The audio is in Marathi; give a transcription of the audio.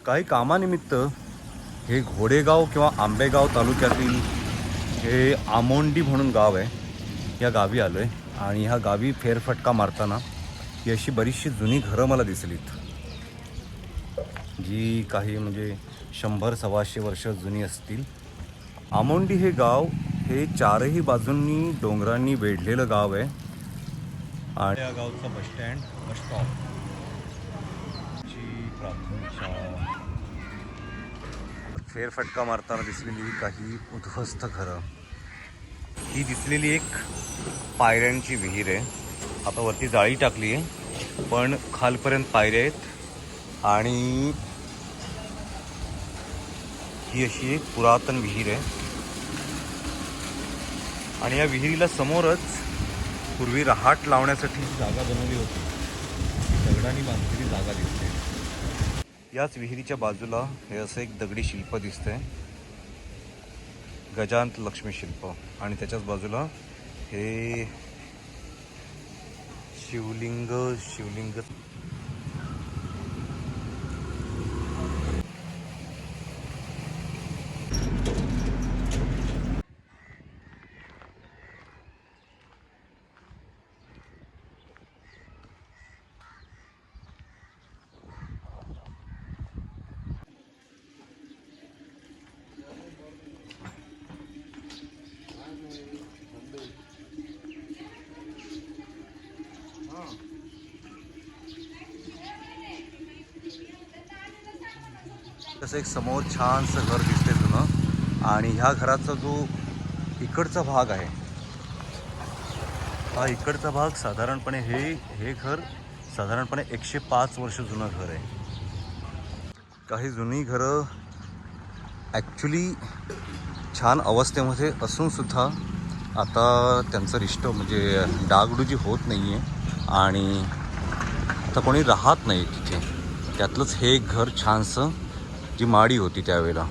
काही कामानिमित्त हे घोडेगाव किंवा आंबेगाव तालुक्यातील हे आमोंडी म्हणून गाव आहे, या गावी आलो आहे. आणि ह्या गावी फेरफटका मारताना ही अशी बरीचशी जुनी घरं मला दिसलीत, जी काही म्हणजे 100-125 वर्ष जुनी असतील. आमोंडी हे गाव हे चारही बाजूंनी डोंगरांनी वेढलेलं गाव आहे. आणि या गावचा बसस्टँड, बस स्टॉप, ची प्राथमिक शाळा. फेरफटका मारताना दिसलेली काही उद्ध्वस्त घरं. ही दिसलेली एक पायऱ्यांची विहीर आहे. आता वरती जाळी टाकली आहे, पण खालपर्यंत पायऱ्या आहेत. आणि ही अशी एक पुरातन विहीर आहे. आणि या विहिरीला समोरच पूर्वी रहाट लावण्यासाठी जागा बनवली होती. दगडांनी बांधलेली जागा दिसते. याच विहिरीच्या बाजूला हे असं एक दगडी शिल्प दिसतंय, गजांत लक्ष्मी शिल्प. आणि त्याच्याच बाजूला हे शिवलिंग. तसं एक समोर छानसं घर दिसते जुनं. आणि ह्या घराचा जो इकडचा भाग आहे, हा इकडचा भाग साधारणपणे हे घर साधारणपणे 105 वर्ष जुनं घर आहे. काही जुनी घरं ॲक्च्युली छान अवस्थेमध्ये असूनसुद्धा आता त्यांचं रिष्ट म्हणजे डागडुजी होत नाही आहे आणि आता कोणी राहत नाही तिथे. त्यातलंच हे एक घर छानसं, जी माडी होती त्यावेळेला.